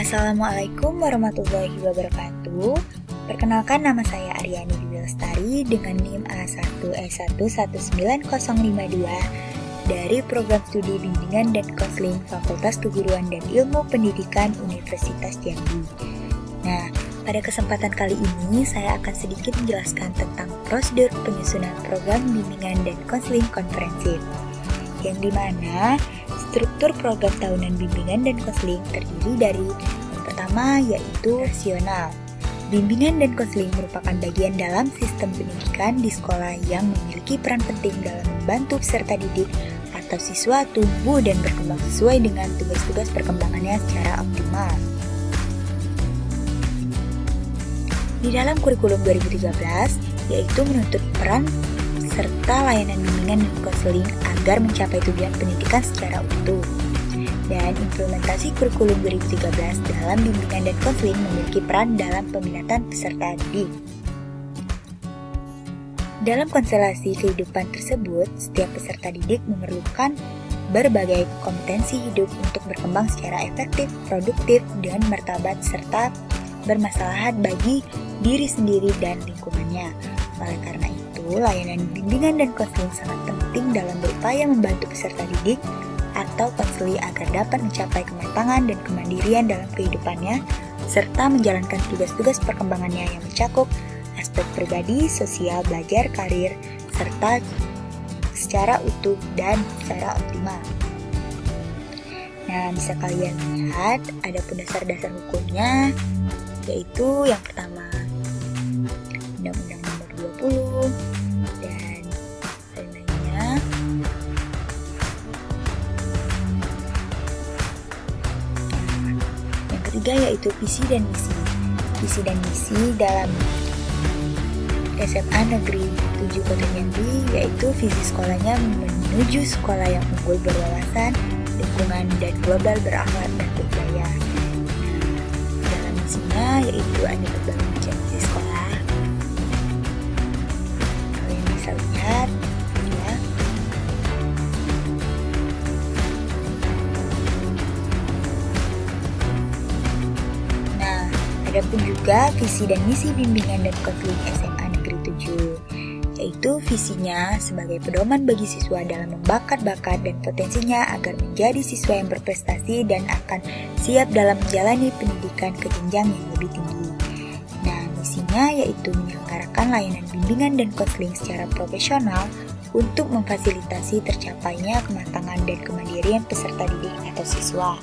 Assalamualaikum warahmatullahi wabarakatuh. Perkenalkan, nama saya Aryani Dwi Lestari dengan NIM A1S1190052 dari Program Studi Bimbingan dan Konseling Fakultas Keguruan dan Ilmu Pendidikan Universitas Jambi. Nah, pada kesempatan kali ini saya akan sedikit menjelaskan tentang prosedur penyusunan program bimbingan dan konseling komprehensif, yang dimana struktur program tahunan bimbingan dan konseling terdiri dari yang pertama yaitu rasional. Bimbingan dan konseling merupakan bagian dalam sistem pendidikan di sekolah yang memiliki peran penting dalam membantu peserta didik atau siswa tumbuh dan berkembang sesuai dengan tugas-tugas perkembangannya secara optimal. Di dalam kurikulum 2013, yaitu menuntut peran serta layanan bimbingan dan konseling agar mencapai tujuan pendidikan secara utuh. Dan implementasi kurikulum 2013 dalam bimbingan dan konseling memiliki peran dalam peminatan peserta didik. Dalam konstelasi kehidupan tersebut, setiap peserta didik memerlukan berbagai kompetensi hidup untuk berkembang secara efektif, produktif, dan martabat serta bermaslahat bagi diri sendiri dan lingkungannya. Oleh karena itu, layanan bimbingan dan konseling sangat penting dalam berupaya membantu peserta didik atau konseli agar dapat mencapai kematangan dan kemandirian dalam kehidupannya, serta menjalankan tugas-tugas perkembangannya yang mencakup aspek pribadi, sosial, belajar, karir, serta secara utuh dan secara optimal. Nah, bisa kalian lihat ada pun dasar-dasar hukumnya, yaitu yang pertama Undang-Undang Nomor 20 dan lain-lainnya. Yang ketiga yaitu visi dan misi. Visi dan misi dalam SMA Negeri 7 Kota Jambi yaitu visi sekolahnya menuju sekolah yang unggul berwawasan, lingkungan, dan global berakhlak dan berbudaya. Dalam misinya yaitu ada berbagai macam visi sekolah. Kalian bisa lihat ya. Nah, ada pun juga visi dan misi bimbingan dan konseling SMA Negeri 7, yaitu visinya sebagai pedoman bagi siswa dalam membakat bakat dan potensinya agar menjadi siswa yang berprestasi dan akan siap dalam menjalani pendidikan ke jenjang yang lebih tinggi. Nah, misinya yaitu menyelenggarakan layanan bimbingan dan konseling secara profesional untuk memfasilitasi tercapainya kematangan dan kemandirian peserta didik atau siswa.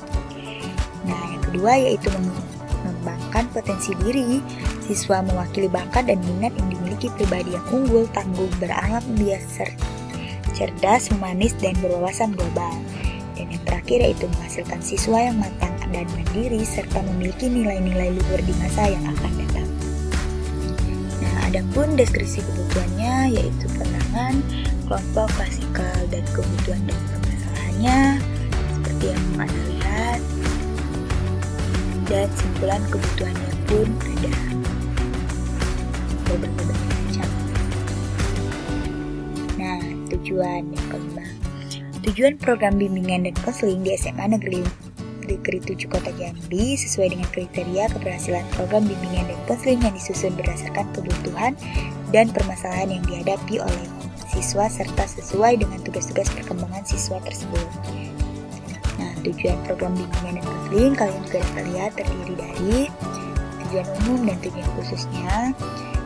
Nah, yang kedua yaitu mengembangkan potensi diri. Siswa mewakili bakat dan minat yang dimiliki pribadi yang unggul, tangguh, berakhlak mulia, cerdas, humanis, dan berwawasan global. Dan yang terakhir yaitu menghasilkan siswa yang matang dan mandiri serta memiliki nilai-nilai luhur di masa yang akan datang. Nah, adapun deskripsi kebutuhannya yaitu perangan kelompok klasikal dan kebutuhan dan permasalahannya seperti yang Anda lihat. Dan simpulan kebutuhannya pun ada berbagai macam. Nah, tujuan yang kelima. Tujuan program bimbingan dan konseling di SMA Negeri 7 Kota Jambi sesuai dengan kriteria keberhasilan program bimbingan dan konseling yang disusun berdasarkan kebutuhan dan permasalahan yang dihadapi oleh siswa serta sesuai dengan tugas-tugas perkembangan siswa tersebut. Nah, tujuan program bimbingan dan konseling kalian juga dapat lihat terdiri dari tujuan umum dan tujuan khususnya,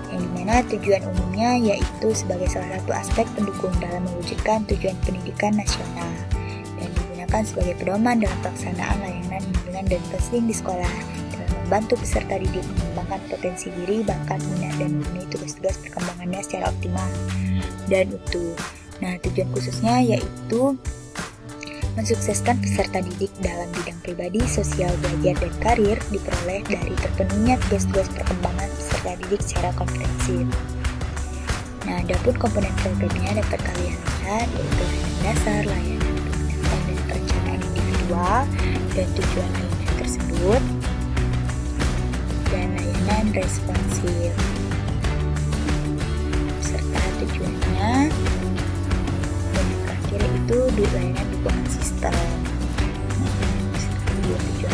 yang dimana tujuan umumnya yaitu sebagai salah satu aspek pendukung dalam mewujudkan tujuan pendidikan nasional dan digunakan sebagai pedoman dalam pelaksanaan layanan bimbingan dan konseling di sekolah dalam membantu peserta didik mengembangkan potensi diri, bakat, minat, dan memenuhi tugas-tugas perkembangannya secara optimal dan utuh. Nah, tujuan khususnya yaitu mensukseskan peserta didik dalam bidang pribadi, sosial, belajar, dan karir diperoleh dari terpenuhinya tugas-tugas perkembangan peserta didik secara komprehensif. Nah, adapun komponen programnya dapat kalian lihat yaitu layanan dasar, layanan peminatan dan perencanaan individual dan tujuan layanan tersebut, dan layanan responsif serta tujuannya. Dan yang terakhir itu di layanan dukungan sistem. Nah, tujuannya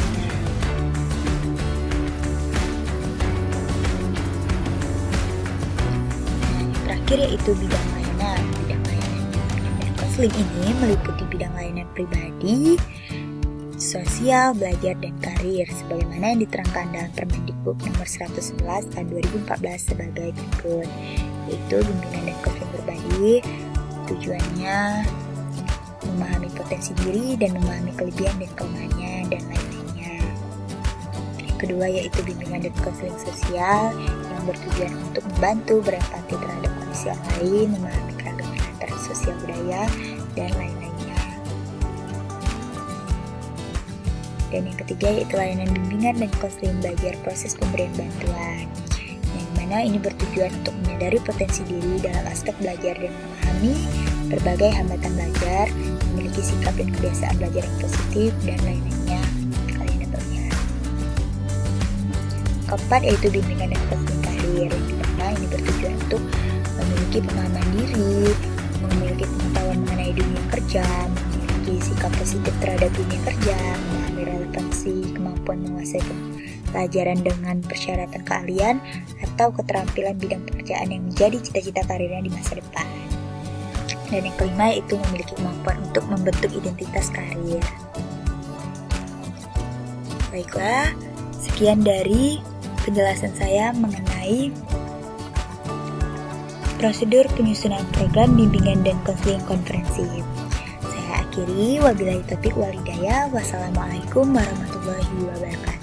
terakhir yaitu bidang layanan. Bidang layanan bimbingan dan konseling ini meliputi bidang layanan pribadi, sosial, belajar, dan karir sebagaimana yang diterangkan dalam Permendikbud nomor 111 tahun 2014 sebagai berikut, yaitu bimbingan dan konseling pribadi tujuannya memahami potensi diri dan memahami kelebihan dan kelemahannya dan lain-lainnya. Yang kedua yaitu bimbingan dan konseling sosial yang bertujuan untuk membantu berempati terhadap kondisi orang lain, memahami keragaman antara sosial budaya dan lain-lainnya. Dan yang ketiga yaitu layanan bimbingan dan konseling belajar proses pemberian bantuan, yang mana ini bertujuan untuk menyadari potensi diri dalam aspek belajar dan memahami berbagai hambatan belajar, memiliki sikap dan kebiasaan belajar yang positif, dan lain-lainnya. Kalian dapatnya. Keempat yaitu bimbingan dan konseling karir, yang mana ini bertujuan untuk memiliki pemahaman diri, memiliki pengetahuan mengenai dunia kerja, memiliki sikap positif terhadap dunia kerja, memahami relevansi, kemampuan menguasai pelajaran dengan persyaratan keahlian atau keterampilan bidang pekerjaan yang menjadi cita-cita karirnya di masa depan. Dan yang kelima yaitu memiliki kemampuan untuk membentuk identitas karir. Baiklah, sekian dari penjelasan saya mengenai prosedur penyusunan program bimbingan dan konseling komprehensif. Saya akhiri, wabillahi taufiq wal hidayah. Wassalamualaikum warahmatullahi wabarakatuh.